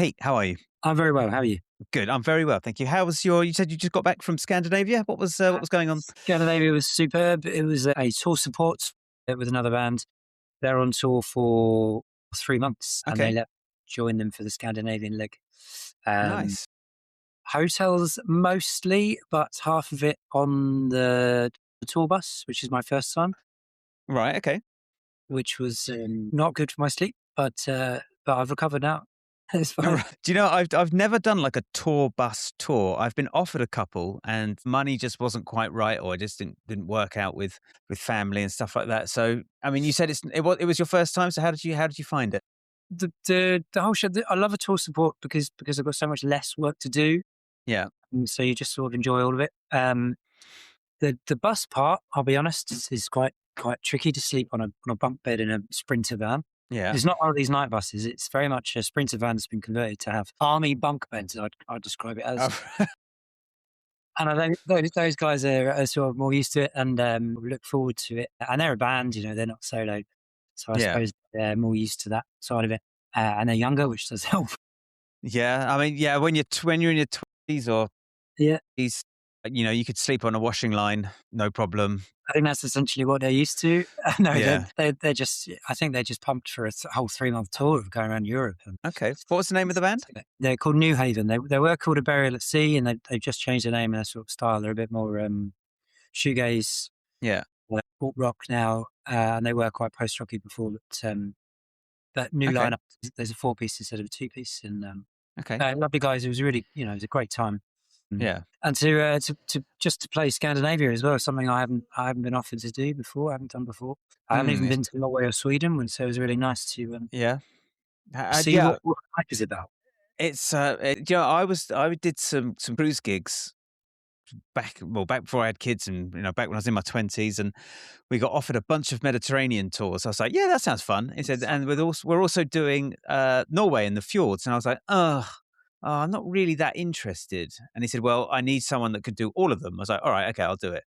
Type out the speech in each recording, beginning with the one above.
Pete, how are you? I'm very well. How are you? Good. I'm very well, thank you. How was you said you just got back from Scandinavia? What was going on? Scandinavia was superb. It was a tour support with another band. They're on tour for 3 months, and they Okay. let join them for the Scandinavian leg. Um, Nice. Hotels mostly, but half of it on the tour bus, which is my first time, Right, okay. which was not good for my sleep, but I've recovered now. It's fine. Alright. Do you know I've never done like a tour bus tour. I've been offered a couple and money just wasn't quite right, or it just didn't work out with family and stuff like that. So, I mean, you said it was your first time, so how did you find it? The whole show. I love a tour support because I've got so much less work to do, Yeah. and so you just sort of enjoy all of it. The bus part, I'll be honest, is quite tricky to sleep on a bunk bed in a Sprinter van. Yeah. It's not one of these night buses. It's very much a Sprinter van that's been converted to have army bunk beds. I'd describe it as. Oh, And I think those guys are sort of more used to it and look forward to it. And they're a band, they're not solo, so I yeah. suppose they're more used to that side of it. And they're younger, which does help. Yeah. I mean, yeah, when you're in your 20s or Yeah, these, you could sleep on a washing line, no problem. I think that's essentially what they're used to. No, Yeah. they're just. I think they're just pumped for a whole 3 month tour of going around Europe. And Okay. What was the name of the band? they're called New Haven. They were called A Burial at Sea, and they've just changed their name and their sort of style. They're a bit more shoegaze, Yeah. alt rock now, and they were quite post rocky before. That new Okay. lineup, there's a 4 piece instead of a 2 piece, and Okay. lovely guys. It was really, it was a great time. Yeah. And to just to play Scandinavia as well, is something I haven't been offered to do before. I haven't done before. I haven't even It's been to Norway or Sweden, so it was really nice to yeah. see Yeah, what life is about. I did some cruise gigs back before I had kids and, back when I was in my 20s, and we got offered a bunch of Mediterranean tours. I was like, yeah, that sounds fun. He said, and we're also doing Norway and the fjords. And I was like, I'm not really that interested. And he said, well, I need someone that could do all of them. I was like, all right, okay, I'll do it.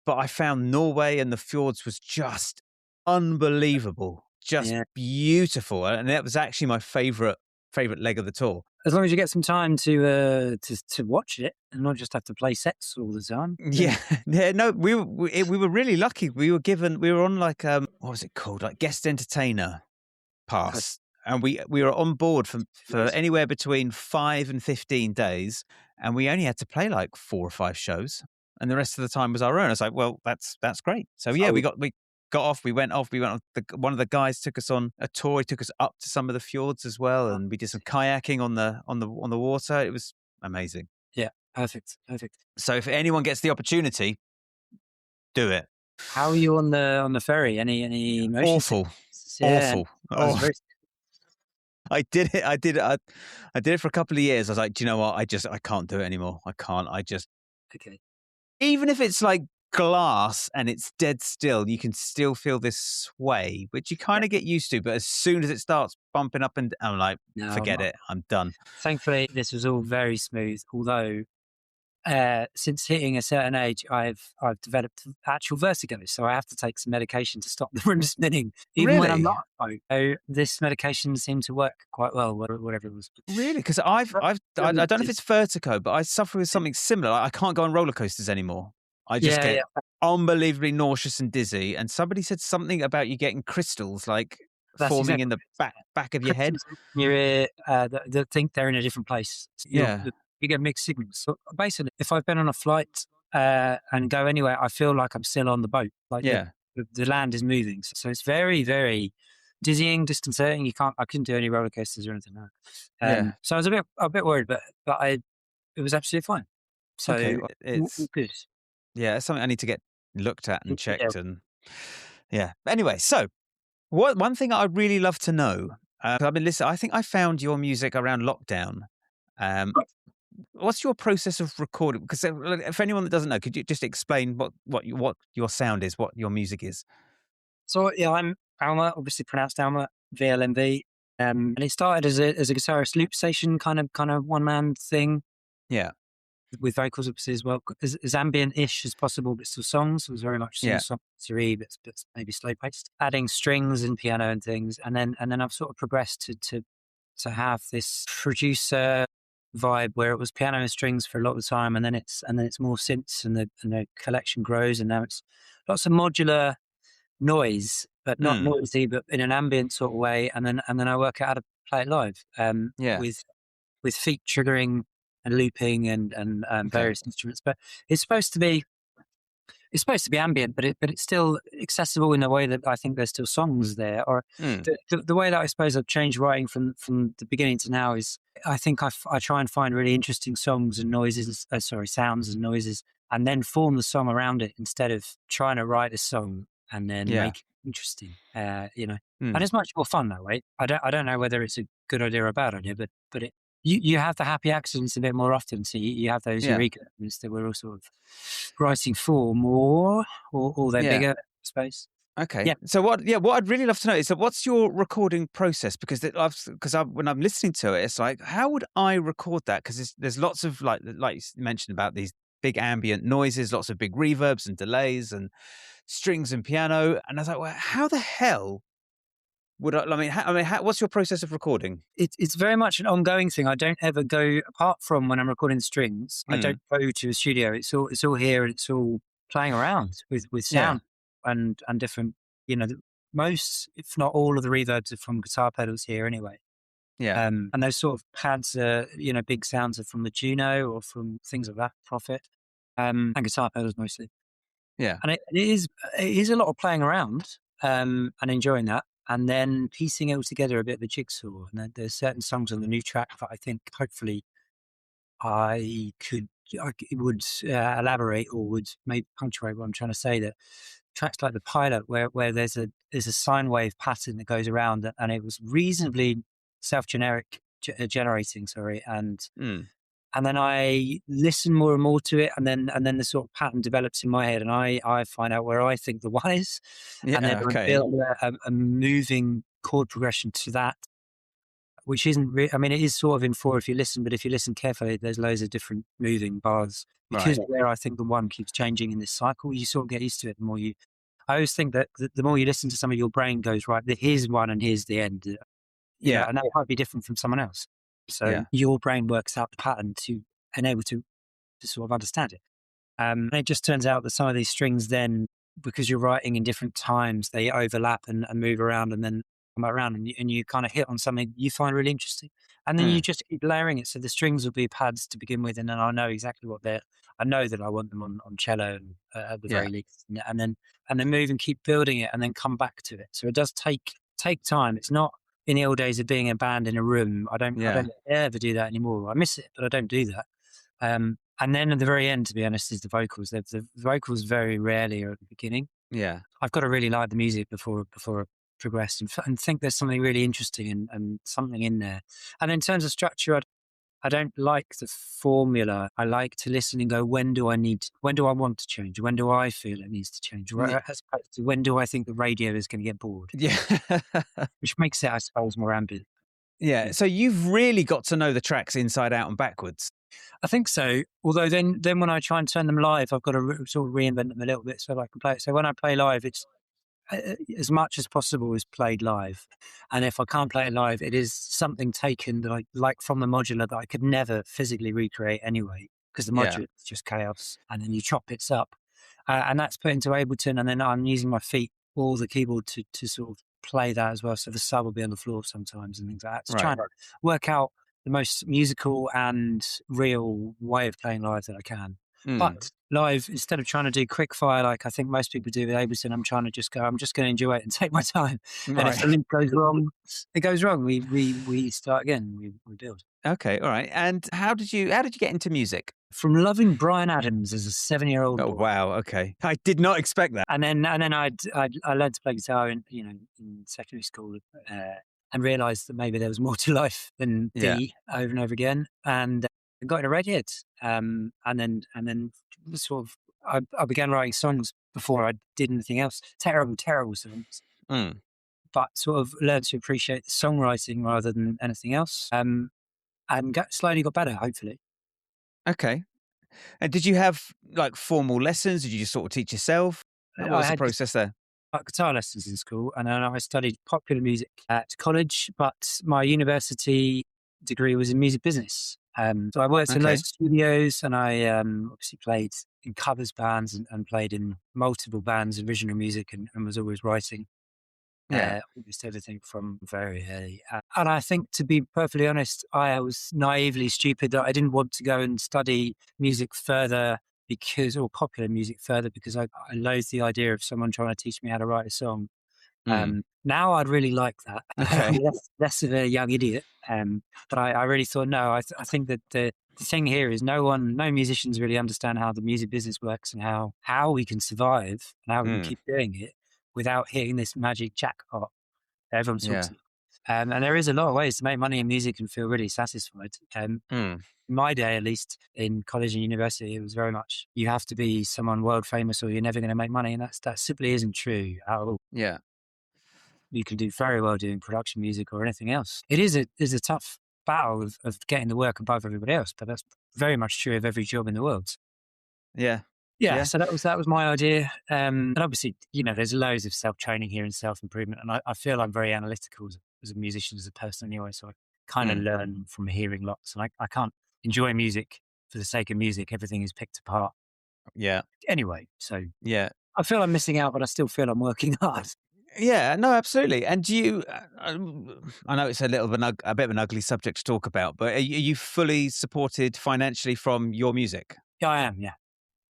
But I found Norway and the fjords was just unbelievable, just Yeah, beautiful. And that was actually my favorite leg of the tour. as long as you get some time to watch it and not just have to play sets all the time. Yeah, yeah, no, we were really lucky. We were on like what was it called, like guest entertainer That's pass, and we were on board for amazing. anywhere between 5 and 15 days, and we only had to play like 4 or 5 shows, and the rest of the time was our own. I was like, well, that's great. So yeah, Oh, we got off. We went off. One of the guys took us on a tour. He took us up to some of the fjords as well, and we did some kayaking on the water. It was amazing. yeah, perfect, perfect. So if anyone gets the opportunity, do it. How are you on the ferry? Any motion Awful, sickness? Yeah, awful. I was Oh, very I did it. I did it for a couple of years. I was like, do you know what? I can't do it anymore. I can't. okay. Even if it's like glass and it's dead still, you can still feel this sway, which you kind of get used to. But as soon as it starts bumping up and I'm like, No, forget it. I'm done. thankfully this was all very smooth. Although since hitting a certain age, I've developed actual vertigo, so I have to take some medication to stop the room spinning, even when I'm Really? not. So this medication seemed to work quite well, whatever it was. Really? Because I don't know if it's vertigo, but I suffer with something similar. Like, I can't go on roller coasters anymore. I just Yeah, get yeah. unbelievably nauseous and dizzy. And somebody said something about you getting crystals like That's forming in exactly the what it is. back of your head. Crystals in your ear that think they're in a different place. So Yeah, you get mixed signals. So basically, if I've been on a flight and go anywhere, I feel like I'm still on the boat. Like yeah, the land is moving. So it's very, very dizzying, disconcerting. I couldn't do any roller coasters or anything like that. yeah. So I was a bit worried, but it was absolutely fine. So Okay, all it's good. it's something I need to get looked at and Yeah. checked. And yeah. Anyway, so one thing I'd really love to know. 'Cause I've been listening. I think I found your music around lockdown. Um, What's your process of recording? Because if anyone that doesn't know, could you just explain what your sound is, what your music is? So yeah, I'm Alma, obviously pronounced Alma, VLMV. And it started as a guitarist loop station kind of one man thing Yeah, with vocals obviously as well, as ambient-ish as possible, but still songs. It was very much yeah, song-songy, but maybe slow paced. Adding strings and piano and things, and then I've sort of progressed to to have this producer vibe where it was piano and strings for a lot of the time, and then it's more synths, and the collection grows, and now it's lots of modular noise, but not Mm. noisy, but in an ambient sort of way. And then I work out how to play it live, Yeah. with feet triggering and looping and Okay. various instruments. But it's supposed to be it's supposed to be ambient, but it's still accessible in a way that I think there's still songs there. Or Mm. the way that I suppose I've changed writing from the beginning to now is I think I try and find really interesting songs and noises, sounds and noises, and then form the song around it instead of trying to write a song and then Yeah. make it interesting. And Mm. it's much more fun that way. I don't know whether it's a good idea or a bad idea, but you have the happy accidents a bit more often. So you have those Yeah. eureka moments that we're all sort of writing for more, or they're Yeah. bigger, I suppose. Okay. Yeah, So what I'd really love to know is that what's your recording process? Because when I'm listening to it, it's like, how would I record that? Because there's lots of like you mentioned about these big ambient noises, lots of big reverbs and delays and strings and piano, and I was like, well, how the hell would what's your process of recording? it's very much an ongoing thing. I don't ever go apart from when I'm recording strings. I Mm. don't go to a studio. It's all here, and it's all playing around with Yeah. sound and different. Most, if not all, of the reverbs are from guitar pedals here anyway. Yeah. And those sort of pads are, big sounds are from the Juno or from things of that profit. And guitar pedals mostly. Yeah. And it is a lot of playing around, and enjoying that, and then piecing it all together a bit of a jigsaw. And then there's certain songs on the new track that I think hopefully I could it would elaborate or would maybe punctuate what I'm trying to say. That tracks like the pilot, where there's a sine wave pattern that goes around, and it was reasonably generating, sorry, Mm. and then I listen more and more to it, and then the sort of pattern develops in my head, and I find out where I think the one is, and then Yeah. I Okay. build a moving chord progression to that, which isn't. I mean, it is sort of in four if you listen, but if you listen carefully, there's loads of different moving bars Right. because where I think the one keeps changing in this cycle, you sort of get used to it. The more you, I always think that the more you listen to something, your brain goes right. Here's one, and here's the end. Yeah. And that might be different from someone else. So Yeah. your brain works out the pattern to enable to sort of understand it. And it just turns out that some of these strings then, because you're writing in different times, they overlap and move around and then come back around, and you kind of hit on something you find really interesting. And then you Mm. just keep layering it. So the strings will be pads to begin with, and then I know exactly what they're, I know that I want them on cello, at the Yeah. very least. And then move and keep building it and then come back to it. So it does take time. It's not in the old days of being a band in a room. I don't Yeah. ever do that anymore. I miss it, but I don't do that. And then at the very end, to be honest, is the vocals. The vocals very rarely are at the beginning. Yeah. I've got to really like the music before I progress, and think there's something really interesting and something in there. And in terms of structure, I don't like the formula. I like to listen and go, when do I want to change? When do I feel it needs to change? Yeah. As opposed to when do I think the radio is going to get bored? Yeah. Which makes it, I suppose, more ambient. Yeah. Yeah. So you've really got to know the tracks inside out and backwards. I think so. Although then when I try and turn them live, I've got to sort of reinvent them a little bit so I can play it. So when I play live, it's as much as possible is played live. And if I can't play it live, it is something taken that I like from the modular that I could never physically recreate anyway, because the Yeah. modular is just chaos. And then you chop bits up. And that's put into Ableton. And then I'm using my feet or the keyboard to sort of play that as well. So the sub will be on the floor sometimes and things like that. To try Right. and work out the most musical and real way of playing live that I can. Mm. But live, instead of trying to do quick fire like I think most people do with Ableton, I'm trying to just go, I'm just going to enjoy it and take my time. And if Right. the link goes wrong, it goes wrong. We start again. We build. Okay. All right. And how did you get into music? From loving Brian Adams as a 7-year-old Oh boy. wow. Okay. I did not expect that. And then I learned to play guitar in secondary school, and realised that maybe there was more to life than Yeah. D over and over again, and got into Radiohead. And then sort of I began writing songs before I did anything else. Terrible songs, Mm. but sort of learned to appreciate the songwriting rather than anything else. And slowly got better, hopefully. Okay. And did you have like formal lessons? Did you just sort of teach yourself? What I was the had process there? guitar lessons in school, and then I studied popular music at college, but my university degree was in music business. So I worked in loads Okay. of studios, and I obviously played in covers bands and played in multiple bands, original music, and was always writing. Yeah. Almost everything from very early. And I think, to be perfectly honest, I was naively stupid that I didn't want to go and study music further or popular music further, because I loathe the idea of someone trying to teach me how to write a song. Mm. Now I'd really like that. Okay. Less of a young idiot. But I really thought, no, I think that the thing here is no musicians really understand how the music business works and how we can survive and how we can Mm. keep doing it without hitting this magic jackpot that everyone talks Yeah. about. And there is a lot of ways to make money in music and feel really satisfied. Mm. In my day, at least in college and university, it was very much you have to be someone world famous or you're never going to make money, and that simply isn't true at all. Yeah. You can do very well doing production music or anything else. It is a tough battle of getting the work above everybody else, but that's very much true of every job in the world. Yeah. Yeah, Yeah. so that was my idea. And obviously, there's loads of self training here and self improvement, and I feel I'm very analytical as a musician, as a person anyway. So I kind of Mm. learn from hearing lots, and I can't enjoy music for the sake of music. Everything is picked apart Yeah. anyway. So Yeah. I feel I'm missing out, but I still feel I'm working hard. Yeah, no, absolutely. And do you, I know it's a little bit, a bit of an ugly subject to talk about, but are you fully supported financially from your music? Yeah, I am. Yeah.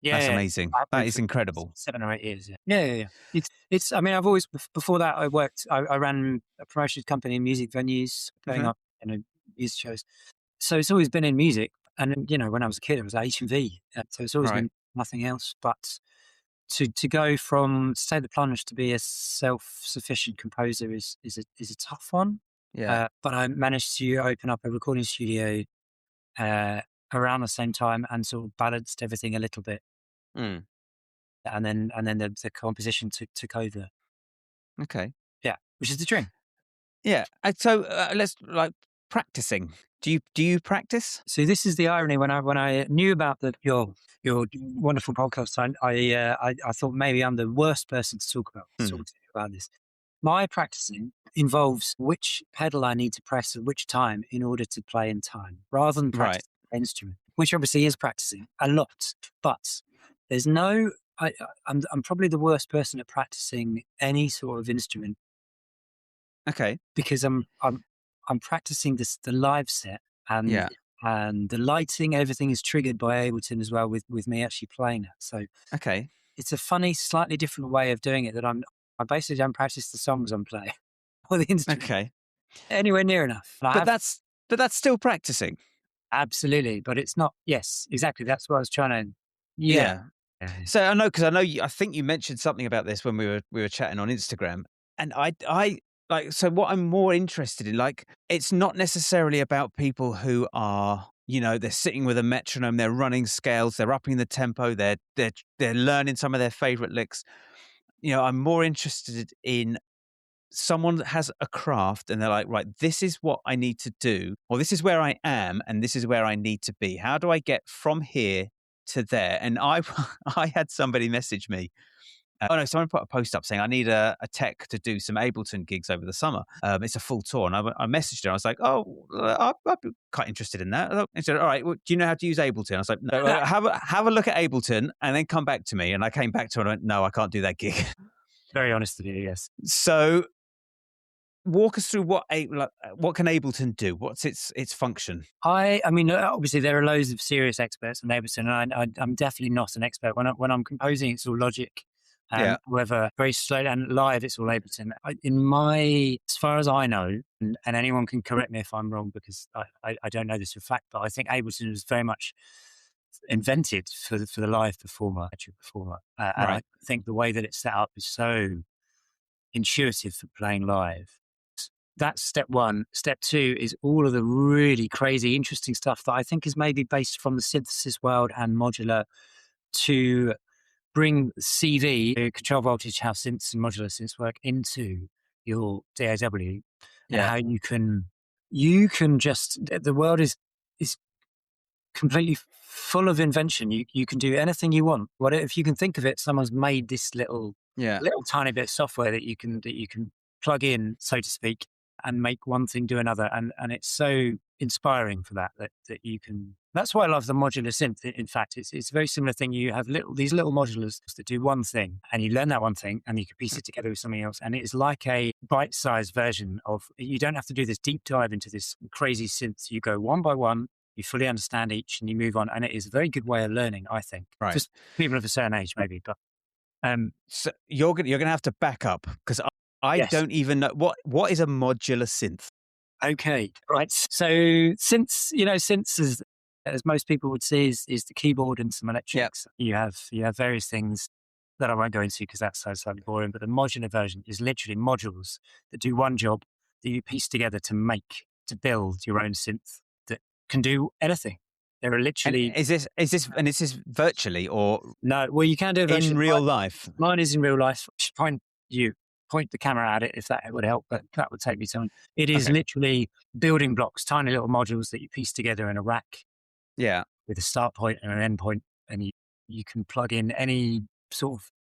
Yeah, That's yeah, amazing. I've That been is for incredible. 7 or 8 years, yeah. Yeah, yeah, yeah. It's I mean, I've always before that, I ran a promotions company in music venues, putting Hmm. up, music shows. So it's always been in music, and then, when I was a kid, it was HMV, so it's always Right. been nothing else. But to go from to take the plunge to be a self-sufficient composer is a tough one. Yeah. But I managed to open up a recording studio, uh, around the same time, and sort of balanced everything a little bit. Mm. And then the composition took over. Okay. Yeah, which is the dream. Yeah. So let's like practicing. Do you practice? So this is the irony. When I knew about your wonderful podcast, I thought maybe I'm the worst person to Hmm. talk to about this. My practicing involves which pedal I need to press at which time in order to play in time, rather than Right. practice the instrument, which obviously is practicing a lot. But there's no. I'm probably the worst person at practicing any sort of instrument, Okay. because I'm practicing the live set, and Yeah. and the lighting, everything is triggered by Ableton as well, with me actually playing it. So Okay. it's a funny, slightly different way of doing it, that I basically don't practice the songs I'm playing or the instrument Okay. anywhere near enough. And I But have that's still practicing. absolutely, but it's not. Yes, exactly. That's what I was trying to. Yeah. Yeah. Yeah. So I know, because I know I think you mentioned something about this when we were chatting on Instagram, and I like, so what I'm more interested in, like, it's not necessarily about people who are, they're sitting with a metronome, they're running scales, they're upping the tempo, they're learning some of their favorite licks. I'm more interested in someone that has a craft and they're like, right, this is what I need to do, or this is where I am and this is where I need to be. How do I get from here to there? And I I had somebody message me. Oh no, someone put a post up saying I need a tech to do some Ableton gigs over the summer. It's a full tour. And I messaged her. I was like, oh, I'd be quite interested in that. And she said, all right, well, do you know how to use Ableton? I was like, no, have a look at Ableton and then come back to me. And I came back to her and I went, no, I can't do that gig. Very honest with you. Yes. So walk us through what can Ableton do? What's its function? I mean, obviously there are loads of serious experts in Ableton, and I'm definitely not an expert. When I'm composing, it's all Logic. Yeah. However, very slow, and live, it's all Ableton. As far as I know, and anyone can correct me if I'm wrong, because I don't know this for a fact, but I think Ableton was very much invented for the live performer, actual performer. And I Right. think the way that it's set up is so intuitive for playing live. That's step one. Step two is all of the really crazy, interesting stuff that I think is maybe based from the synthesis world and modular, to bring CV, control voltage, how synths and modular synths work, into your DAW, and Yeah. how you can just, the world is completely full of invention. You can do anything you want. What if you can think of it? Someone's made this little Yeah. little tiny bit of software that you can plug in, so to speak, and make one thing do another. And it's so inspiring for that you can. That's why I love the modular synth. In fact, it's a very similar thing. You have these little modulars that do one thing, and you learn that one thing, and you can piece it together with something else. And it's like a bite-sized version of. You don't have to do this deep dive into this crazy synth. You go one by one. You fully understand each, and you move on. And it is a very good way of learning, I think, for Right. people of a certain age, maybe. But So you're gonna have to back up because I yes. don't even know what is a modular synth. Okay, right. So since as most people would see is the keyboard and some Yeah. electrics. You have various things that I won't go into because that sounds slightly boring. But the modular version is literally modules that do one job that you piece together to build your own synth that can do anything. There are And literally is this virtually or no. Well, you can do a in version. real life? Mine is in real life. I should point the camera at it if that would help, but that would take me time. It is Okay. literally building blocks, tiny little modules that you piece together in a rack Yeah. with a start point and an end point, and you can plug in any sort of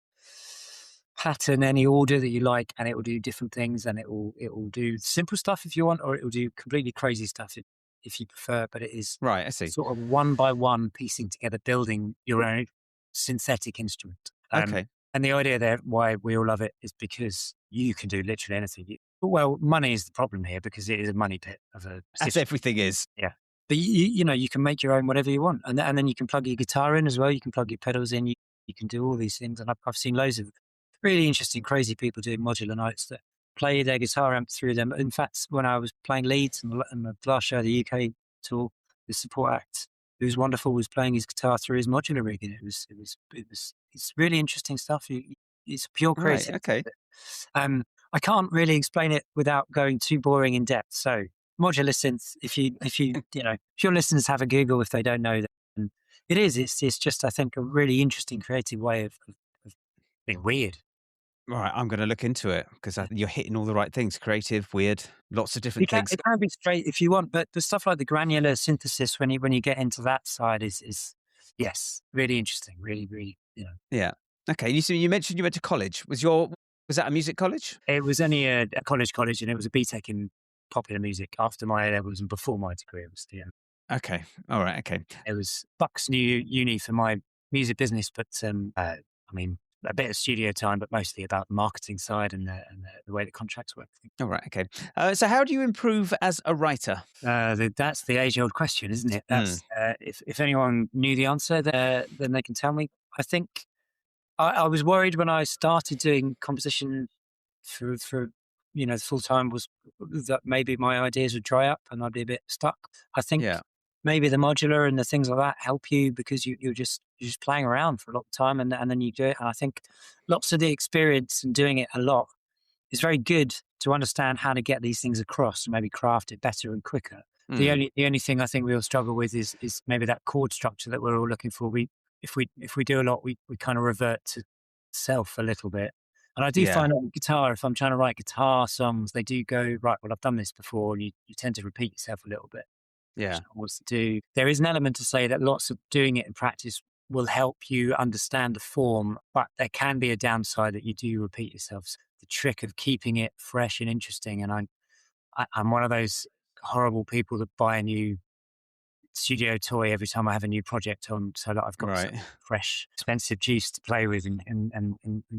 pattern, any order that you like, and it will do different things, and it will do simple stuff if you want, or it will do completely crazy stuff if you prefer. But it is Right. I see. sort of one by one piecing together, building your own synthetic instrument. Okay. And the idea there, why we all love it, is because you can do literally anything. Well, money is the problem here because it is a money pit of a As position. everything is. Yeah. But you can make your own whatever you want. And then you can plug your guitar in as well. You can plug your pedals in. You can do all these things. And I've seen loads of really interesting, crazy people doing modular nights that play their guitar amp through them. In fact, when I was playing leads and the last show of the UK tour, the support act, who was wonderful, was playing his guitar through his modular rig. And it's really interesting stuff. It's pure Right. creativity. Okay. Um, I can't really explain it without going too boring in depth. So modular synth, if your listeners have a Google if they don't know that, and it's just I think a really interesting creative way of being weird. Right. I'm going to look into it because you're hitting all the right things. Creative, weird, lots of You different can things. it can be straight if you want, but the stuff like the granular synthesis when you get into that side is yes, really interesting, really, really, Yeah. Okay. You mentioned you went to college. Was that a music college? It was only a college, and it was a BTEC in popular music after my A levels and before my degree. It was Okay. All right. Okay. it was Bucks New Uni for my music business, but I mean a bit of studio time, but mostly about the marketing side and the way the contracts work. All right. Okay. So how do you improve as a writer? That's the age old question, isn't it? Mm, That's if anyone knew the answer, then they can tell me. I think I was worried when I started doing composition for full time was that maybe my ideas would dry up and I'd be a bit stuck. I think yeah. maybe the modular and the things like that help you because you're just playing around for a lot of time and then you do it. And I think lots of the experience and doing it a lot is very good to understand how to get these things across and maybe craft it better and quicker. The Mm, only thing I think we all struggle with is maybe that chord structure that we're all looking for. If we do a lot, we kind of revert to self a little bit. And I do yeah. find on guitar, if I'm trying to write guitar songs, they do go, right, well, I've done this before. And you tend to repeat yourself a little bit, which Yeah. I want to do. There is an element to say that lots of doing it in practice will help you understand the form, but there can be a downside that you do repeat yourself. So the trick of keeping it fresh and interesting. And I'm one of those horrible people that buy a new studio toy every time I have a new project on, so that I've got some Right. fresh, expensive juice to play with and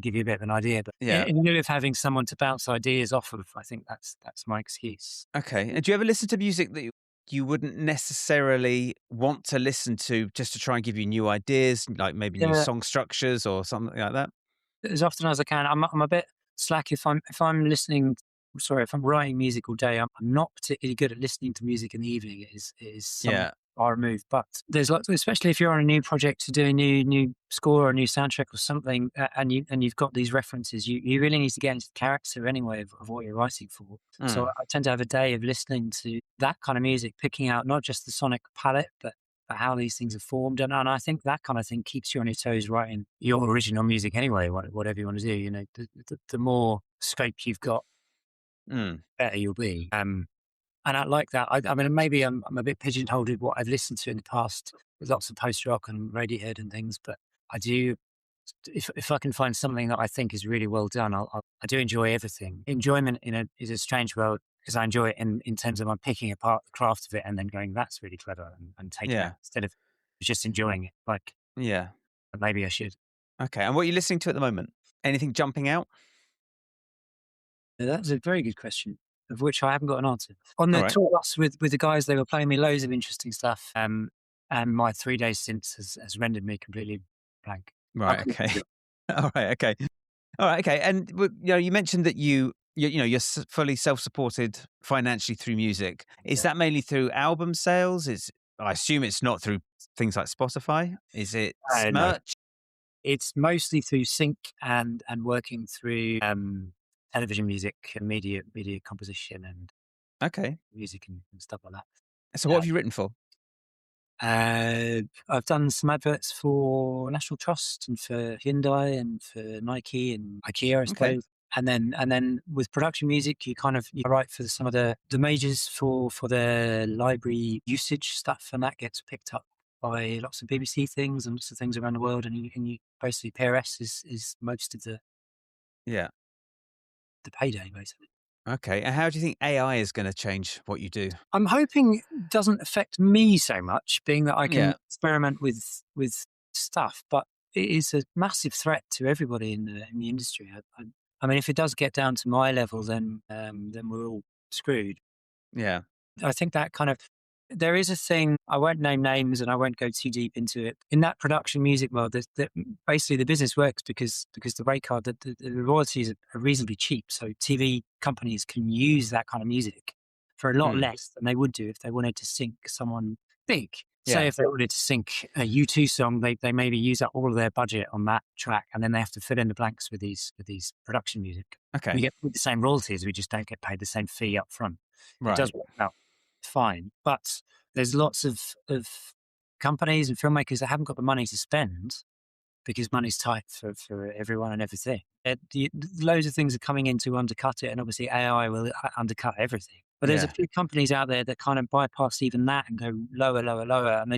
give you a bit of an idea. But Yeah. in lieu of having someone to bounce ideas off of, I think that's my excuse. Okay. And do you ever listen to music that you wouldn't necessarily want to listen to just to try and give you new ideas, like maybe new Yeah, song structures or something like that? as often as I can. I'm a bit slack if I'm listening. Sorry, if I'm writing music all day, I'm not particularly good at listening to music in the evening. It is somewhat Yeah. far removed. But there's lots, especially if you're on a new project to do a new score or a new soundtrack or something, and you've got these references. You really need to get into the character anyway of what you're writing for. So Mm, I tend to have a day of listening to that kind of music, picking out not just the sonic palette, but how these things are formed. And I think that kind of thing keeps you on your toes writing your original music anyway, whatever you want to do. The more scope you've got, mm. better you'll be. And I like that. I mean, maybe I'm a bit pigeonholed with what I've listened to in the past with lots of post rock and Radiohead and things, but I do. if I can find something that I think is really well done, I do enjoy everything. Enjoyment is a strange word because I enjoy it in terms of I'm picking apart the craft of it and then going, that's really clever, and taking that Yeah. instead of just enjoying it. Like Yeah. maybe I should. Okay. And what are you listening to at the moment? Anything jumping out? Now, that's a very good question, of which I haven't got an answer. On All the right. tour bus with the guys, they were playing me loads of interesting stuff. And my 3 days since has rendered me completely blank. I Right. couldn't Okay. think of it. All right. Okay. All right. Okay. And you mentioned that you're fully self-supported financially through music. Is Yeah. that mainly through album sales? I assume it's not through things like Spotify. Is it No, merch? it's mostly through sync and working through television music and media composition and Okay. music and stuff like that. So what have you written for? I've done some adverts for National Trust and for Hyundai and for Nike and IKEA, I Okay. suppose. And then with production music, you write for some of the majors for their library usage stuff, and that gets picked up by lots of BBC things and lots of things around the world. And you basically PRS is most of Yeah. the payday, basically. Okay. And how do you think AI is going to change what you do? I'm hoping it doesn't affect me so much, being that I can Yeah. experiment with stuff, but it is a massive threat to everybody in the industry. I mean, if it does get down to my level, then we're all screwed. Yeah. I think that kind of there is a thing. I won't name names and I won't go too deep into it. In that production music world, basically the business works because the rate card, the royalties are reasonably cheap. So TV companies can use that kind of music for a lot Mm. less than they would do if they wanted to sync someone big. Say Yeah. if they wanted to sync a U2 song, they maybe use up all of their budget on that track, and then they have to fill in the blanks with these production music. We Okay. get the same royalties, we just don't get paid the same fee up front. It does Right. work out fine. But there's lots of companies and filmmakers that haven't got the money to spend because money's tight for everyone and everything. Loads of things are coming in to undercut it, and obviously AI will undercut everything. But there's a Yeah. few companies out there that kind of bypass even that and go lower, lower, lower, and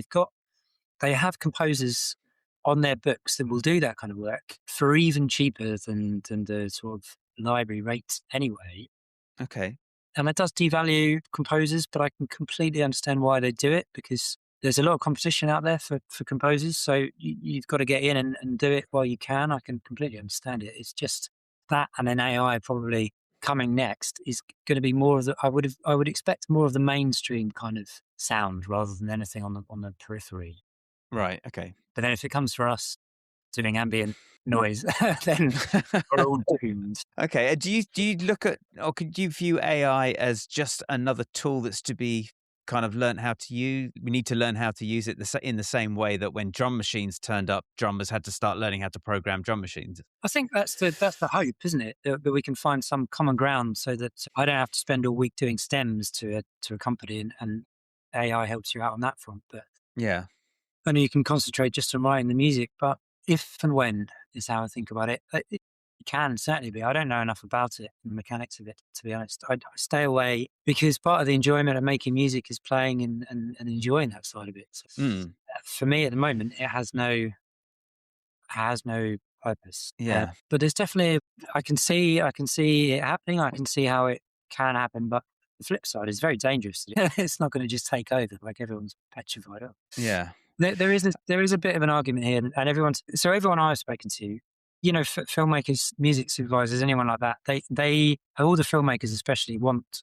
they have composers on their books that will do that kind of work for even cheaper than the sort of library rates anyway. Okay. And that does devalue composers, but I can completely understand why they do it because there's a lot of competition out there for composers. So you've got to get in and do it while you can. I can completely understand it. It's just that, and then AI probably coming next is going to be more of the. I would expect more of the mainstream kind of sound rather than anything on the periphery. Right. Okay. But then if it comes for us doing ambient noise, then we're all doomed. Okay. Do you look at, or could you view AI as just another tool that's to be kind of learned how to use? We need to learn how to use it in the same way that when drum machines turned up, drummers had to start learning how to program drum machines. I think that's the hope, isn't it? That we can find some common ground so that I don't have to spend all week doing stems to a company, and AI helps you out on that front. But Yeah. and you can concentrate just on writing the music. But if and when is how I think about it. It can certainly be. I don't know enough about it and the mechanics of it, to be honest. I stay away because part of the enjoyment of making music is playing and enjoying that side of it. So, Mm. for me at the moment, it has no purpose. Yeah. But there's definitely I can see it happening. I can see how it can happen. But the flip side is very dangerous. It's not going to just take over like everyone's petrified of. Yeah. There is a bit of an argument here, and everyone I've spoken to, filmmakers, music supervisors, anyone like that, they all the filmmakers especially want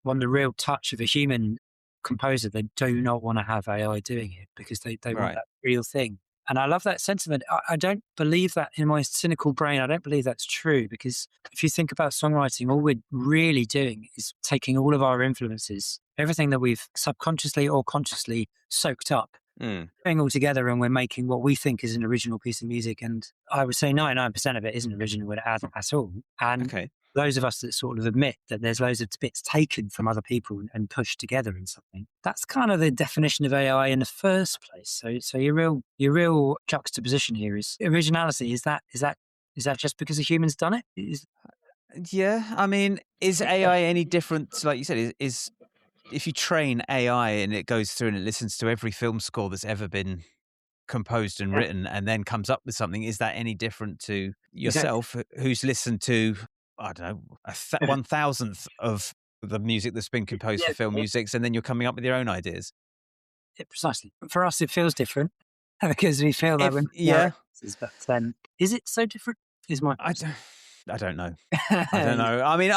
the real touch of a human composer. They do not want to have AI doing it because they want Right. that real thing. And I love that sentiment. I don't believe that in my cynical brain. I don't believe that's true because if you think about songwriting, all we're really doing is taking all of our influences, everything that we've subconsciously or consciously soaked up, Mm. putting all together, and we're making what we think is an original piece of music. And I would say 99% of it isn't original at all. And Okay. those of us that sort of admit that there's loads of bits taken from other people and pushed together in something, that's kind of the definition of AI in the first place. So your real juxtaposition here is originality. Is that just because a human's done it? Yeah. I mean, is AI any different? Like you said, is if you train AI and it goes through and it listens to every film score that's ever been composed and Yeah. written and then comes up with something, is that any different to Exactly. yourself who's listened to, I don't know, 1,000th of the music that's been composed Yeah, for film yeah, musics, and then you're coming up with your own ideas? yeah, precisely. For us, it feels different because we feel like we're If missing our yeah, influences. But is it so different? Is my I question. don't, I don't know. I don't know. I mean,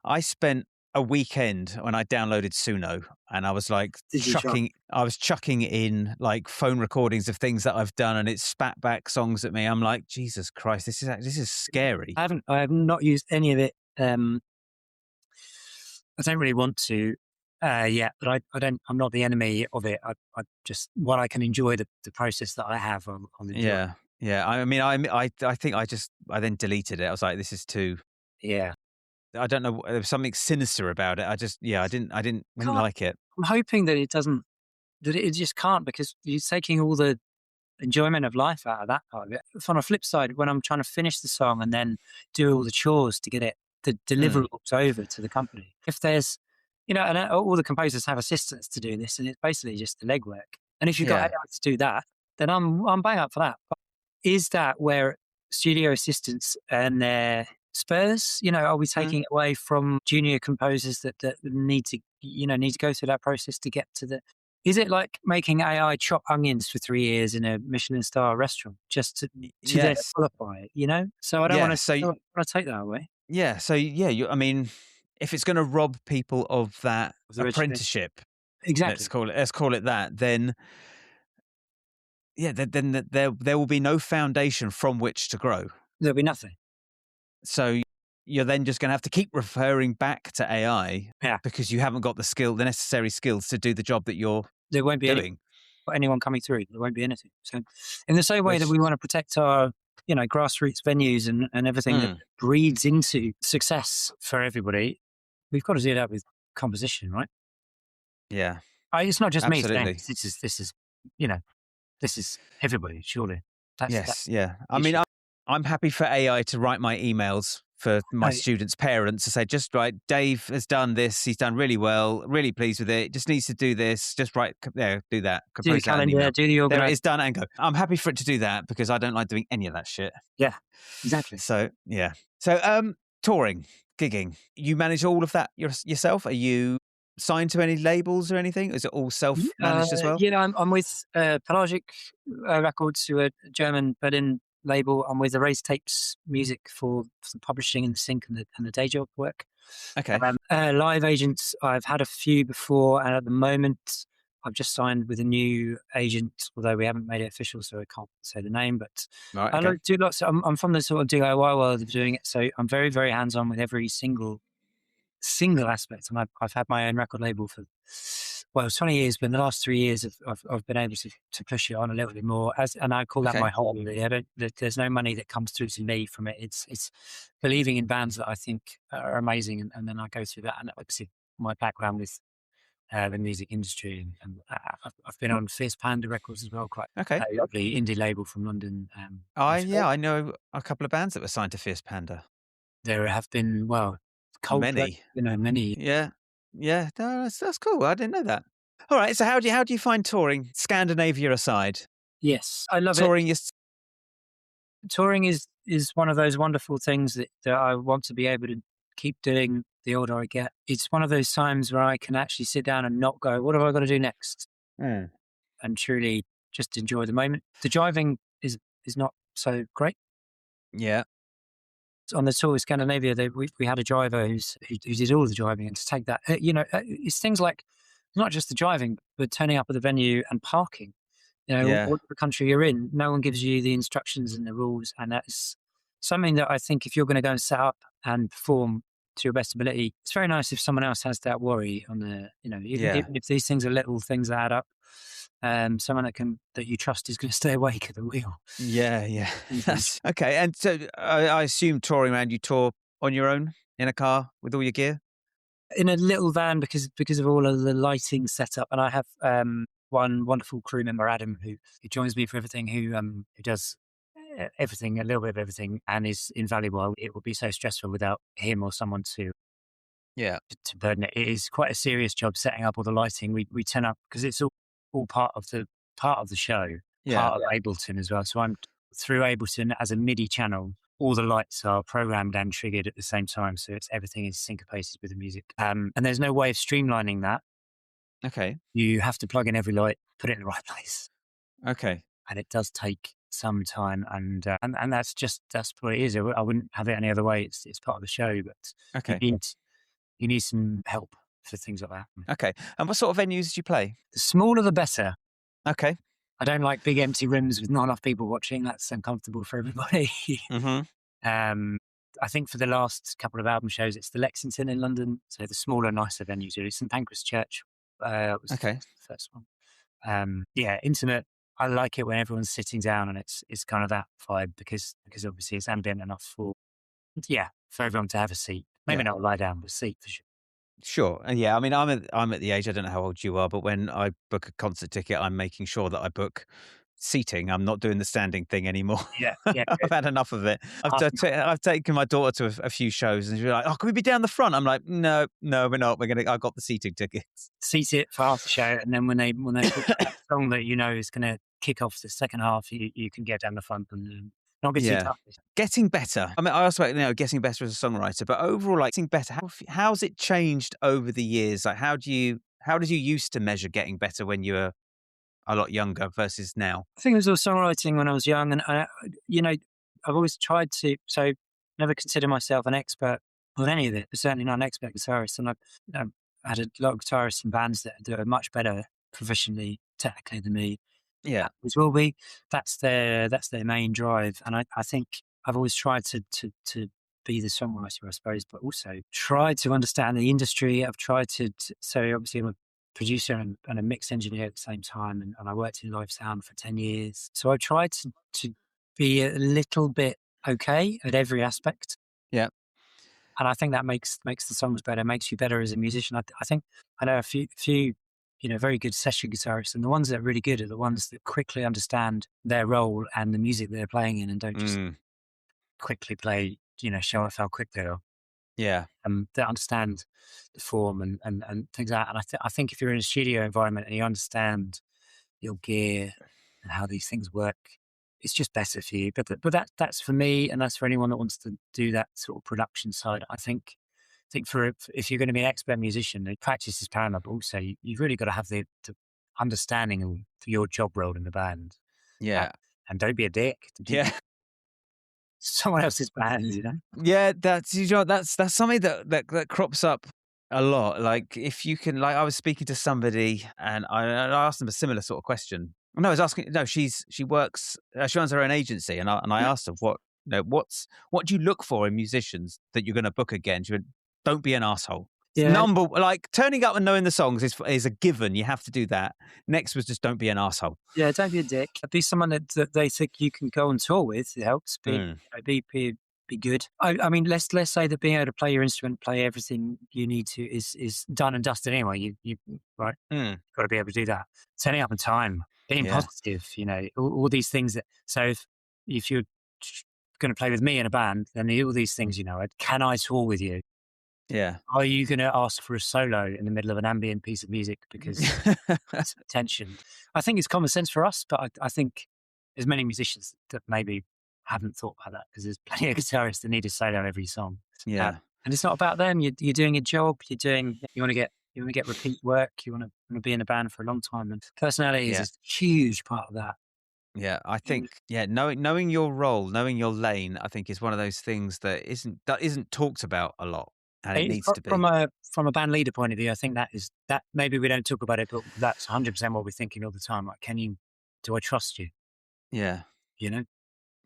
I spent a weekend when I downloaded Suno, and I was like Did you try? I was chucking in like phone recordings of things that I've done, and it spat back songs at me. I'm like, Jesus Christ, this is scary. I have not used any of it. I don't really want to yet, but I don't. I'm not the enemy of it. I just while I can enjoy the process that I have, I'll enjoy. Yeah, yeah. I mean, I think I then deleted it. I was like, this is too. Yeah, I don't know. There was something sinister about it. I didn't can't. like it. I'm hoping that it doesn't. That it just can't because you're taking all the enjoyment of life out of that part of it. On a flip side, when I'm trying to finish the song and then do all the chores to get the Mm, deliverables over to the company, if there's, and all the composers have assistants to do this, and it's basically just the legwork. And if you've got AI yeah. to do that, then I'm bang up for that. But is that where studio assistants and their spurs? Are we Mm. taking it away from junior composers that need to go through that process to get to the is it like making AI chop onions for 3 years in a Michelin star restaurant just to then Yes. qualify it, you know? So I don't Yeah. wanna So I don't wanna take that away. yeah. So yeah. I mean, if it's going to rob people of that Of the original apprenticeship, let's exactly. call it that, then yeah, then there will be no foundation from which to grow. There'll be nothing. So you're then just going to have to keep referring back to AI Yeah. because you haven't got the necessary skills to do the job that you're There won't be doing. anyone coming through. There won't be anything. So in the same way that Which we wanna protect our, grassroots venues and everything that mm, breeds into success for everybody, we've got to do that with composition, right? yeah, It's not just me saying absolutely. this. You know, this is everybody, surely. That Yes, yeah. I mean, issue. I'm happy for AI to write my emails for my No, students' parents to say, just right, Dave has done this. He's done really well. Really pleased with it. Just needs to do this. Just write, there, do that. do the Compose that in an calendar, email. do the There it organizer. is, done and go. I'm happy for it to do that because I don't like doing any of that shit. Yeah, exactly. So yeah. So touring, gigging. You manage all of that yourself? Are you signed to any labels or anything? Is it all self-managed as well? I'm with Pelagic Records, who are a German Berlin label. I'm with Erase Tapes Music for the publishing and the sync and the day job work. Okay. Live agents, I've had a few before, and at the moment, I've just signed with a new agent, although we haven't made it official, so I can't say the name. But Right. I Okay. do lots. I'm from the sort of DIY world of doing it, so I'm very, very hands on with every single aspect. And I've had my own record label for, well, it's 20 years, but in the last 3 years, I've been able to push it on a little bit more. And I call that Okay. my hobby. There's no money that comes through to me from it. It's believing in bands that I think are amazing. And then I go through that. And obviously, my background with the music industry. And I've been on Fierce Panda Records as well, quite Okay. a lovely indie label from London. And I know a couple of bands that were signed to Fierce Panda. there have been, well, Coldplay, Many. many. Yeah. Yeah. No, that's cool. I didn't know that. All right. So how do you find touring, Scandinavia aside? Yes, I love it. Touring is Touring is one of those wonderful things that I want to be able to keep doing the older I get. It's one of those times where I can actually sit down and not go, what have I got to do next? mm, And truly just enjoy the moment. The driving is not so great. yeah. On the tour with Scandinavia, we had a driver who did all the driving, and to take that, it's things like not just the driving, but turning up at the venue and parking. Yeah. Whatever country you're in, no one gives you the instructions and the rules, and that's something that I think if you're going to go and set up and perform to your best ability, it's very nice if someone else has that worry on the, Yeah. even if these things are little things that add up, someone that you trust is going to stay awake at the wheel. Yeah. Yeah. Things that That's okay. And so I assume touring around, you tour on your own in a car with all your gear? in a little van because of all of the lighting setup, and I have one wonderful crew member, Adam, who joins me for everything, who does everything, a little bit of everything, and is invaluable. It would be so stressful without him or someone Yeah. to burden it. It is quite a serious job setting up all the lighting. We turn up because it's all part of part of the show, Yeah. part of Ableton as well. So I'm through Ableton as a MIDI channel. All the lights are programmed and triggered at the same time, so everything is syncopated with the music. And there's no way of streamlining that. Okay. You have to plug in every light, put it in the right place, Okay. and it does take some time. And that's what it is. I wouldn't have it any other way. It's part of the show, but you Okay. need you need some help for things like that. Okay. And what sort of venues do you play? The smaller the better. Okay. I don't like big empty rooms with not enough people watching. That's uncomfortable for everybody. Mm-hmm. I think for the last couple of album shows, it's the Lexington in London. So the smaller, nicer venues, really. St Pancras Church was Okay. the first one. Yeah, intimate. I like it when everyone's sitting down and it's kind of that vibe because obviously it's ambient enough for everyone to have a seat. Maybe Yeah. not lie down, but seat for sure. Sure. And yeah, I mean, I'm at the age, I don't know how old you are, but when I book a concert ticket, I'm making sure that I book seating. I'm not doing the standing thing anymore. Yeah, yeah. I've had enough of it. Half I've taken my daughter to a few shows and she's like, "Oh, can we be down the front?" I'm like, "No, we're not. I've got the seating tickets." seat it for half the show, and then when they put that song that you know is going to kick off the second half, you can get down the front and not be too Yeah. tough. Getting better. I mean, I asked about, getting better as a songwriter, but overall, like, getting better, how's it changed over the years? Like, how did you used to measure getting better when you were a lot younger versus now? I think it was all songwriting when I was young, and I've always tried to. So, never consider myself an expert on any of it. But certainly not an expert guitarist, and I've had a lot of guitarists in bands that do it much better professionally, technically than me. Yeah. Which will be that's their main drive, and I think I've always tried to be the songwriter, I suppose, but also tried to understand the industry. I've tried so obviously I'm a producer and a mix engineer at the same time, and I worked in live sound for 10 years. So I tried to be a little bit okay at every aspect, Yeah. and I think that makes the songs better, makes you better as a musician. I think I know a few very good session guitarists, and the ones that are really good are the ones that quickly understand their role and the music they're playing in, and don't just Mm. quickly play, show off how quick they are. Yeah. That understand the form and things like that. And I think if you're in a studio environment and you understand your gear and how these things work, it's just better for you. But that's for me, and that's for anyone that wants to do that sort of production side. I think if you're going to be an expert musician, the practice is paramount. But also, you've really got to have the understanding of your job role in the band, uh, Yeah. and don't be a dick to people. Yeah. Someone else's band, Yeah, that's something that crops up a lot. Like, if you can, like, I was speaking to somebody and I asked them a similar sort of question. No, I was asking. No, she works. She runs her own agency, and I asked her what do you look for in musicians that you're going to book again? She went, "Don't be an asshole." Yeah, Like, turning up and knowing the songs is a given. You have to do that. Next was just don't be an asshole. yeah. Don't be a dick. Be someone that they think you can go on tour with. It helps. Mm. Be good. I mean, let's say that being able to play your instrument, play everything you need to is done and dusted anyway. You right, Mm. got to be able to do that. Turning up on time, being Yeah. positive. All these things that. So if you're going to play with me in a band, then all these things. Can I tour with you? Yeah. Are you going to ask for a solo in the middle of an ambient piece of music because it's attention? I think it's common sense for us, but I think there's many musicians that maybe haven't thought about that because there's plenty of guitarists that need a solo every song. Yeah. And it's not about them. You're doing a job. You want to get repeat work. You want to be in a band for a long time, and personality is Yeah. a huge part of that. Yeah, I think knowing your role, knowing your lane, I think is one of those things that isn't talked about a lot, and it needs to be. From a band leader point of view, I think that maybe we don't talk about it, but that's 100% what we're thinking all the time. Like, do I trust you? Yeah, You know?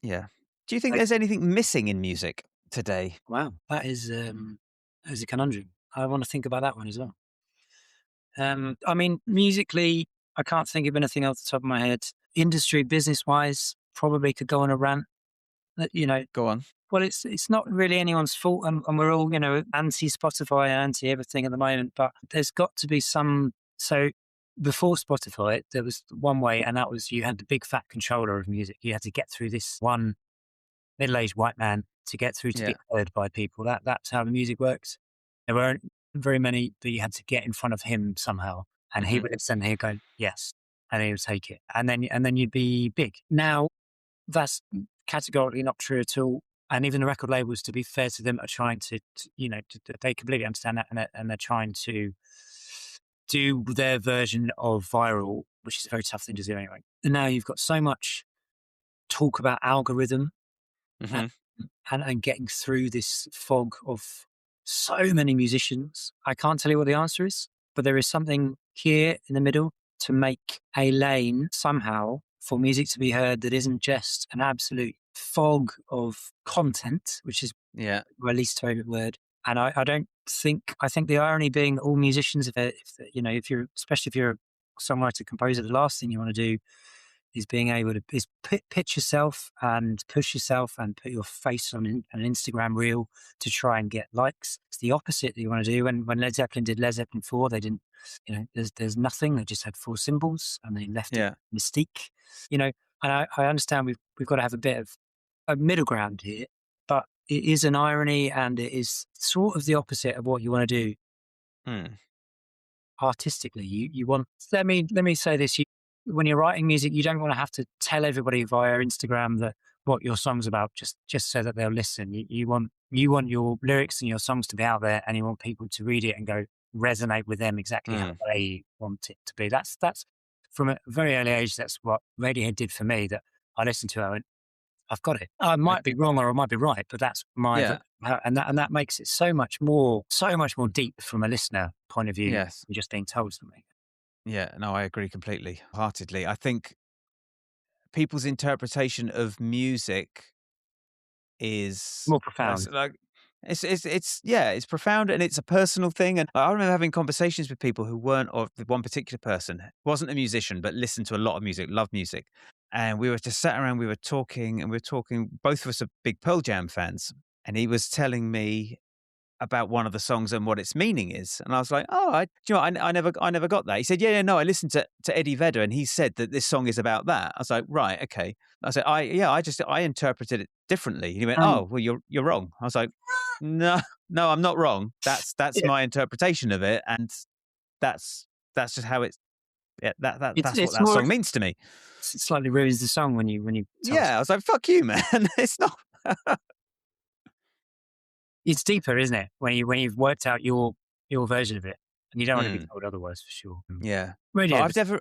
yeah. Do you think Like, there's anything missing in music today? wow, that is a conundrum. I want to think about that one as well. I mean, musically, I can't think of anything off the top of my head. Industry, business wise, probably could go on a rant. that. Go on. Well, it's not really anyone's fault, and we're all anti Spotify and anti everything at the moment. But there's got to be some. So before Spotify, there was one way, and that was you had the big fat controller of music. You had to get through this one middle aged white man to get through to Yeah. be heard by people. That's how the music works. There weren't very many that you had to get in front of him somehow, and he Mhm. would stand here going, "Yes." and he'll take it, and then you'd be big. Now that's categorically not true at all. And even the record labels, to be fair to them, are trying they completely understand that, and they're trying to do their version of viral, which is a very tough thing to do anyway. And now you've got so much talk about algorithm and, Hmm. and getting through this fog of so many musicians. I can't tell you what the answer is, but there is something here in the middle to make a lane somehow for music to be heard that isn't just an absolute fog of content, which is Yeah. my least favorite word. And I don't think, I think the irony being all musicians, if you're, especially if you're a songwriter, composer, the last thing you want to do is being able to pitch yourself and push yourself and put your face on an Instagram reel to try and get likes. It's the opposite that you want to do. When Led Zeppelin did Led Zeppelin 4, they didn't, there's nothing. They just had four cymbals and they left it Yeah. mystique, and I understand we've got to have a bit of a middle ground here, but it is an irony and it is sort of the opposite of what you want to do Mm. artistically. You want, let me say this, when you're writing music, you don't want to have to tell everybody via Instagram that what your song's about, just so that they'll listen. You want your lyrics and your songs to be out there, and you want people to read it and go resonate with them exactly how Mm. they want it to be. That's from a very early age. That's what Radiohead did for me. That I listened to it, I went, I've got it. I might be wrong or I might be right, but that's Yeah. and that makes it so much more deep from a listener point of view Yes. than just being told something. Yeah. No, I agree completely, heartedly. I think people's interpretation of music is More profound. like it's profound and it's a personal thing. And I remember having conversations with people who weren't, or with one particular person wasn't a musician but listened to a lot of music, loved music, and we were just sat around, we were talking, and we were talking. Both of us are big Pearl Jam fans, and he was telling me about one of the songs and what its meaning is. And I was like, oh, I never got that. He said, yeah, no, I listened to Eddie Vedder and he said that this song is about that. I was like, right, okay. I said, I interpreted it differently. And he went, Um, oh, well, you're wrong. I was like, no, no, I'm not wrong. That's yeah, my interpretation of it. And that's just how it's, yeah, that's what it's that more, song means to me. it slightly ruins the song when you tell. Yeah. I was like, fuck you, man. It's not. It's deeper, isn't it? When you've worked out your version of it, and you don't want to be Mm, told otherwise for sure. yeah. But Radiohead was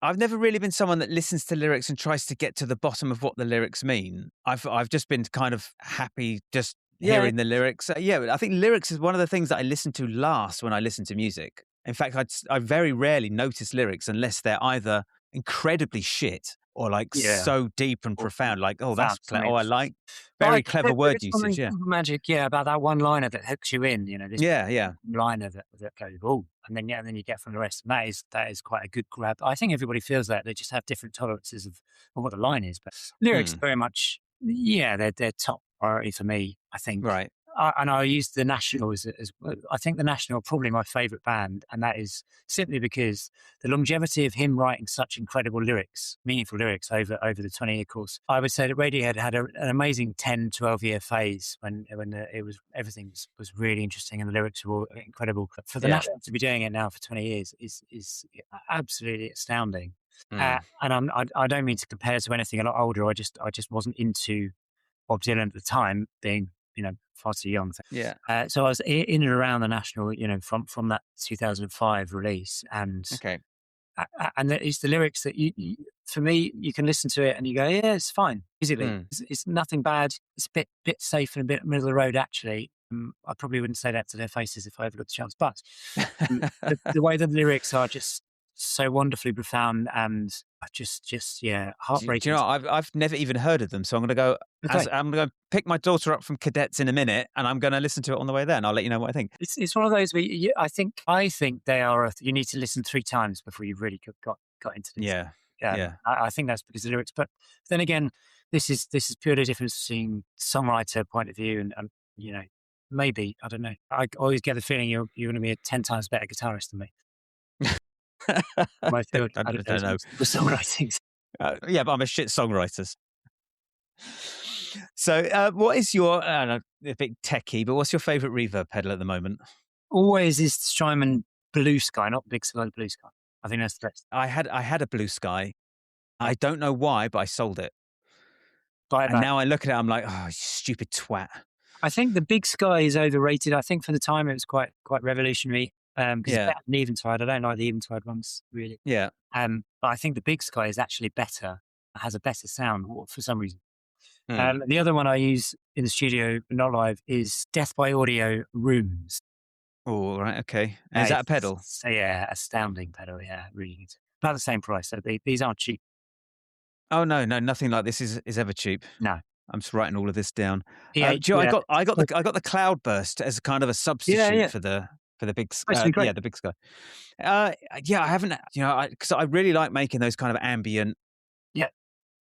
I've never really been someone that listens to lyrics and tries to get to the bottom of what the lyrics mean. I've just been kind of happy just yeah, hearing the lyrics. Yeah, I think lyrics is one of the things that I listen to last when I listen to music. In fact, I very rarely notice lyrics unless they're either incredibly shit or like yeah, so deep and or profound. Like, oh, profound. I like But very clever there word is usage. something Yeah, magic, yeah, about that one liner that hooks you in. This yeah, yeah. liner that goes, oh, and then you get from the rest. And that is quite a good grab. I think everybody feels that. They just have different tolerances of what the line is. But lyrics are Mm, very much, yeah, they're top priority for me, I think. right. And I use the National as well. I think the National are probably my favourite band, and that is simply because the longevity of him writing such incredible lyrics, meaningful lyrics over the 20-year course. I would say that Radiohead had an amazing 10, 12-year phase when it was everything was really interesting and the lyrics were all incredible. But for the Yeah. National to be doing it now for 20 years is absolutely astounding. Mm, And I don't mean to compare to anything a lot older. I just wasn't into Bob Dylan at the time, being far too young. yeah. So I was in and around the National, from that 2005 release, Okay. and it's the lyrics that for me, you can listen to it and you go, yeah, it's fine. Easily, Mm. it's nothing bad. It's a bit safe and a bit middle of the road. Actually, I probably wouldn't say that to their faces if I ever got the chance, but the way the lyrics are just so wonderfully profound and just yeah, Do you heartbreaking. know, I've never even heard of them, so Okay. I'm gonna pick my daughter up from cadets in a minute, and I'm gonna listen to it on the way there, and I'll let you know what I think. It's one of those where I think they are. You need to listen 3 times before you've really got into this. Yeah, yeah, I think that's because of the lyrics. But then again, this is purely difference between songwriter point of view and maybe I don't know. I always get the feeling you're going to be a 10 times better guitarist than me. My field, I I don't know, don't know. the songwriting. Yeah, but I'm a shit songwriter. So, what is your? I don't know, a bit techie, but what's your favorite reverb pedal at the moment? Always is Strymon Blue Sky, not Big Sky, Blue Sky. I think that's the best. I had a Blue Sky. I don't know why, but I sold it. Buy it And back. now I look at it, I'm like, "Oh, you stupid twat." I think the Big Sky is overrated. I think for the time it was quite revolutionary, because it's Yeah, better than Eventide. I don't like the Eventide ones really. yeah. But I think the Big Sky is actually better. It has a better sound for some reason. Hmm. The other one I use in the studio, but not live, is Death by Audio Rooms. Oh, right, okay. And is that a pedal? Yeah, astounding pedal. Yeah, really good. About the same price. So these aren't cheap. Oh, no, no, nothing like this is ever cheap. No. I'm just writing all of this down. PH, Do you know, yeah. I got the Cloudburst as kind of a Yeah, substitute yeah. for the big Actually great. yeah, the Big Sky. Yeah, I haven't, because I really like making those kind of ambient, Yeah.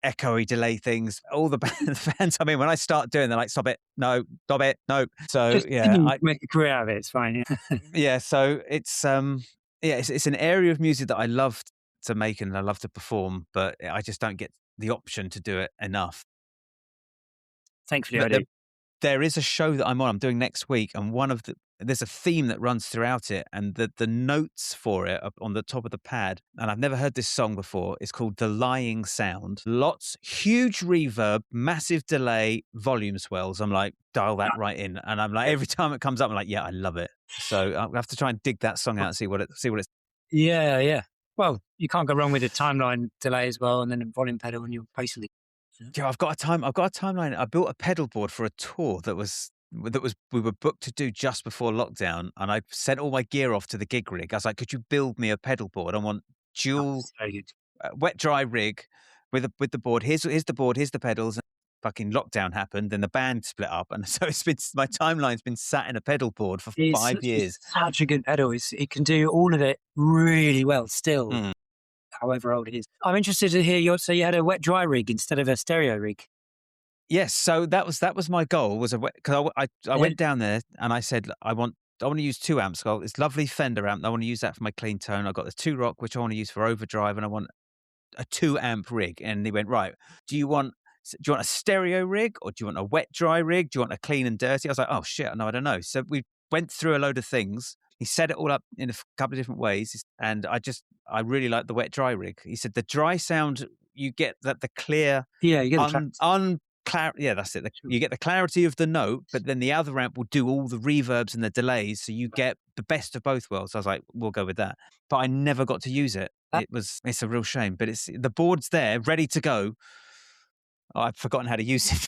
echoey delay things. All the the fans, I mean, when I start doing, they're like, "Stop it, no, stop it, no." So Just yeah, continue to make a career out of it. It's fine. Yeah. yeah, so it's an area of music that I love to make and I love to perform, but I just don't get the option to do it enough. Thankfully, I But do. there is a show that I'm doing next week, and there's a theme that runs throughout it, and the notes for it up on the top of the pad, and I've never heard this song before. It's called "The Lying Sound." Huge reverb, massive delay, volume swells. I'm like, dial that right in, and I'm like, every time it comes up, I'm like, yeah, I love it. So I'll have to try and dig that song out and see what it's. Yeah, yeah. Well, you can't go wrong with a timeline delay as well, and then a volume pedal, and you're basically. Yeah, I've got a timeline. I built a pedal board for a tour that was we were booked to do just before lockdown, and I sent all my gear off to the gig rig. I was like, "Could you build me a pedal board? I want dual So good. wet dry rig with the board. Here's the board. Here's the pedals." And fucking lockdown happened, then the band split up, and so my timeline's been sat in a pedal board for five It's years. such a good pedal. It can do all of it really well still, Mm. however old it is. I'm interested to hear so you had a wet dry rig instead of a stereo rig. Yes, so that was my goal was because I Yeah. went down there and I said I want to use two amps. Got this lovely Fender amp. I want to use that for my clean tone. I got the Two Rock, which I want to use for overdrive, and I want a 2 amp rig. And he went, right. Do you want a stereo rig or do you want a wet dry rig? Do you want a clean and dirty? I was like, oh shit, no, I don't know. So we went through a load of things. He set it all up in a couple of different ways, and I really like the wet dry rig. He said the dry sound you get that the clear Yeah, you get the tracks. yeah, that's it. Sure. You get the clarity of the note, but then the other amp will do all the reverbs and the delays, so you get the best of both worlds. I was like, we'll go with that. But I never got to use it. That- It's a real shame. But the board's there, ready to go. I've forgotten how to use it.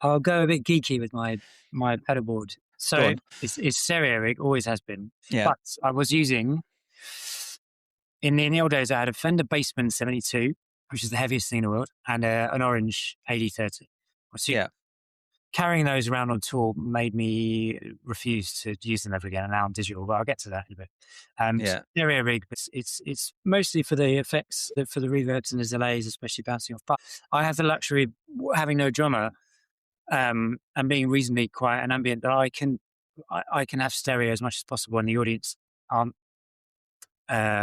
I'll go a bit geeky with my pedal board. Go So on. it's stereo rig, always has been. Yeah. But I was using in the old days. I had a Fender Bassman 72, which is the heaviest thing in the world, and an Orange 8030. So Yeah. carrying those around on tour made me refuse to use them ever again. And now I'm digital, but I'll get to that in a bit. Yeah. Stereo rig, but it's mostly for the effects, for the reverbs and the delays, especially bouncing off. But I have the luxury of having no drummer, and being reasonably quiet and ambient, that I can have stereo as much as possible, and the audience aren't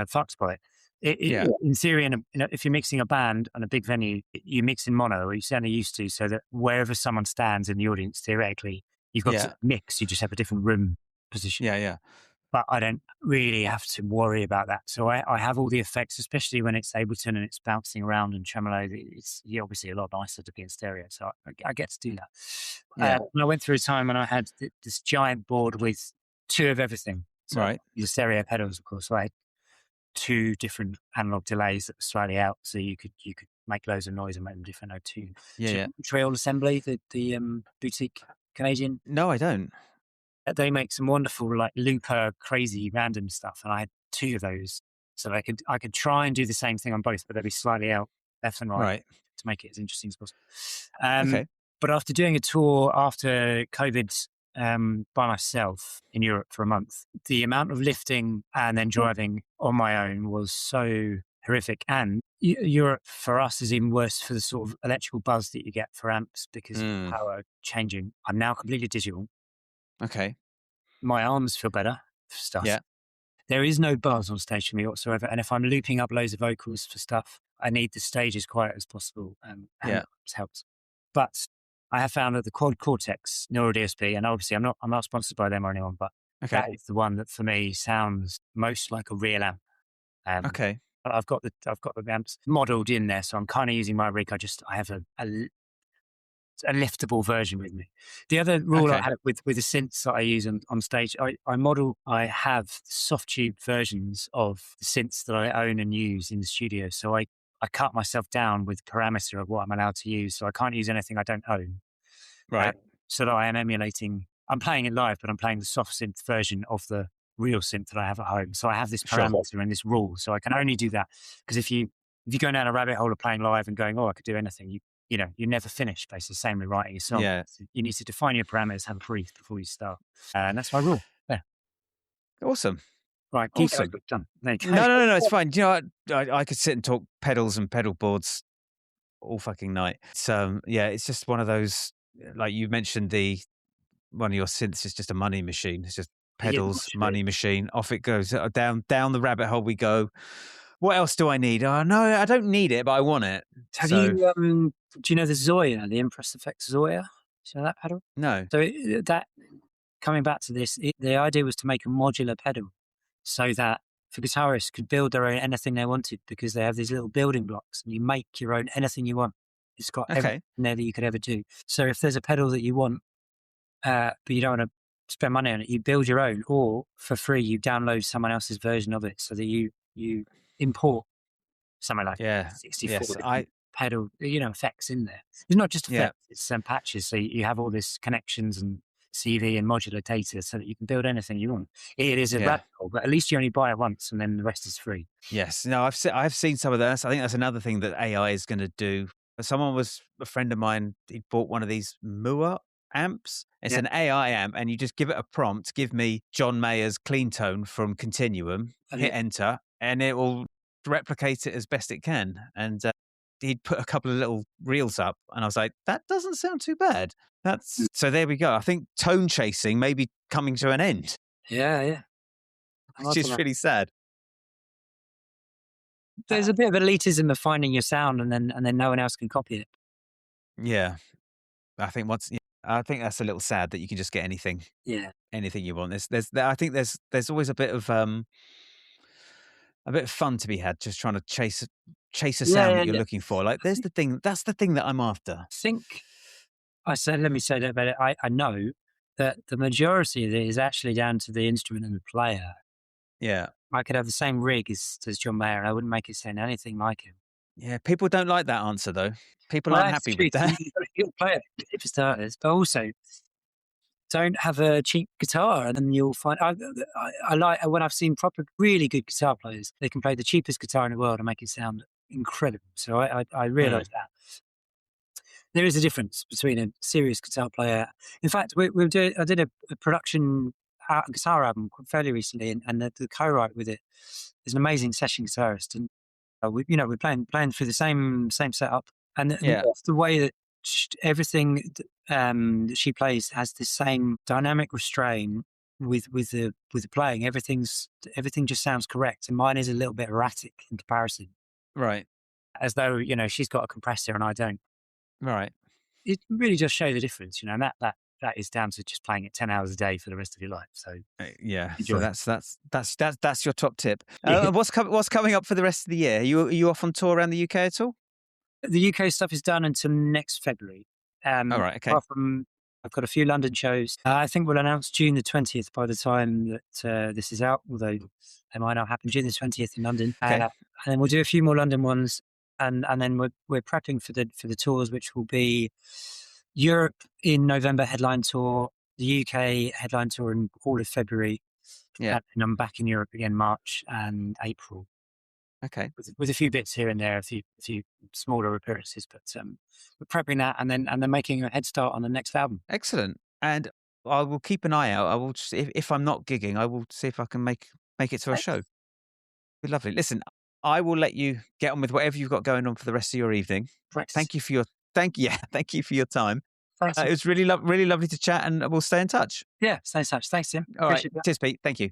fucked by it. Yeah. In theory, if you're mixing a band on a big venue, you mix in mono, or you certainly used to, so that wherever someone stands in the audience, theoretically, you've got Yeah. to mix. You just have a different room position. Yeah. Yeah. But I don't really have to worry about that. So I have all the effects, especially when it's Ableton and it's bouncing around and tremolo. It's obviously a lot nicer to be in stereo. So I get to do that. Yeah. And I went through a time when I had this giant board with two of everything. So Right. the stereo pedals, of course. So I had two different analog delays that were slightly out, so you could make loads of noise and make them different O2. Yeah. Yeah. Trail Assembly, the boutique Canadian, No, I don't. they make some wonderful like looper, crazy, random stuff, and I had two of those, so I could try and do the same thing on both, but they'd be slightly out left and right Right. to make it as interesting as possible. Okay. But after doing a tour after COVID, by myself in Europe for a month, the amount of lifting and then driving on my own was so horrific. And Europe for us is even worse for the sort of electrical buzz that you get for amps because of the power changing. I'm now completely digital. Okay. My arms feel better for stuff. Yeah. There is no buzz on stage for me whatsoever. And if I'm looping up loads of vocals for stuff, I need the stage as quiet as possible. And Yeah. it helps. But I have found that the Quad Cortex Neural DSP, and obviously I'm not sponsored by them or anyone, but Okay. that is the one that for me sounds most like a real amp. Okay. But I've got the amps modelled in there, so I'm kind of using my rig. I have a liftable version with me. The other rule I Okay. have with the synths that I use on stage, I have soft tube versions of the synths that I own and use in the studio. So I cut myself down with parameter of what I'm allowed to use. So I can't use anything I don't own. Uh, Right. so that I am emulating, I'm playing it live, but I'm playing the soft synth version of the real synth that I have at home. So I have this Sure. parameter and this rule. So I can only do that because if you go down a rabbit hole of playing live and going, oh, I could do anything, you never finish. Basically, same with writing a song. Yeah. So you need to define your parameters, have a brief before you start, and that's my rule. Yeah. Awesome. Right, keep going. Awesome. Done. There you go. No. It's fine. You know, I could sit and talk pedals and pedal boards all fucking night. So yeah, it's just one of those. Like you mentioned, one of your synths is just a money machine. It's just Yeah, pedals, literally. money machine. Off it goes. Down the rabbit hole we go. What else do I need? Oh no, I don't need it, but I want it. Have So you? Do you know the Zoya, the Impress Effects Zoya? Do you know that pedal? no. So that coming back to this, the idea was to make a modular pedal so that for guitarists could build their own anything they wanted because they have these little building blocks and you make your own anything you want. It's got everything Okay. there that you could ever do. So if there's a pedal that you want, but you don't want to spend money on it, you build your own, or for free you download someone else's version of it so that you import something like Yeah. 64 Yes. different pedal, effects in there. It's not just Yeah. effects, it's patches. So you have all this connections and CV and modular data so that you can build anything you want. It is a Yeah. rabbit hole, but at least you only buy it once and then the rest is free. Yes. No, I've seen some of this. I think that's another thing that AI is going to do. A friend of mine, he bought one of these Mua amps. It's Yeah. an AI amp, and you just give it a prompt, give me John Mayer's clean tone from Continuum, Oh, hit yeah. enter, and it will replicate it as best it can. And he'd put a couple of little reels up, and I was like, that doesn't sound too bad. So there we go. I think tone chasing may be coming to an end, Yeah. I'm which up on is that. really sad. There's a bit of elitism of finding your sound and then no one else can copy it. Yeah. I think that's a little sad that you can just get anything Yeah. you want. I think there's always a bit of fun to be had just trying to chase a sound that you're Yeah. looking for. Like that's the thing that I'm after. I think let me say that about it. I know that the majority of it is actually down to the instrument and the player. Yeah. I could have the same rig as John Mayer and I wouldn't make it sound anything like him. Yeah. People don't like that answer though. People Well, aren't that's happy true. with that. You'll play it for starters, but also don't have a cheap guitar, and then you'll find. I like when I've seen proper, really good guitar players. They can play the cheapest guitar in the world and make it sound incredible. So I Mm. realise that there is a difference between a serious guitar player. In fact, I did a production guitar album fairly recently, and the co-write with it is an amazing session guitarist, and we're playing through the same setup, and Yeah. the way that everything that she plays has the same dynamic restraint with the playing. Everything just sounds correct, and mine is a little bit erratic in comparison, Right. as though she's got a compressor and I don't. Right. It really does show the difference, and that is down to just playing it 10 hours a day for the rest of your life. So Yeah. So enjoy. that's your top tip. Yeah. What's coming up for the rest of the year? Are you off on tour around the UK at all? The UK stuff is done until next February. All right. Okay. Apart from, I've got a few London shows. I think we'll announce June the 20th by the time that this is out, although it might not happen. June the 20th in London. Okay. And then we'll do a few more London ones. And then we're prepping for the tours, which will be Europe in November headline tour, the UK headline tour in all of February. Yeah. And I'm back in Europe again March and April. Okay. With a few bits here and there, a few smaller appearances, but we're prepping that and then making a head start on the next album. Excellent. And I will keep an eye out. I will just, if I'm not gigging, I will see if I can make it to a show. Be lovely. Listen, I will let you get on with whatever you've got going on for the rest of your evening. Practice. Thank you for your thank you for your time. Thanks. It was really lovely to chat, and we'll stay in touch. Yeah, stay in touch. Thanks, Tim. All right. Appreciate that. Cheers, Pete. Thank you.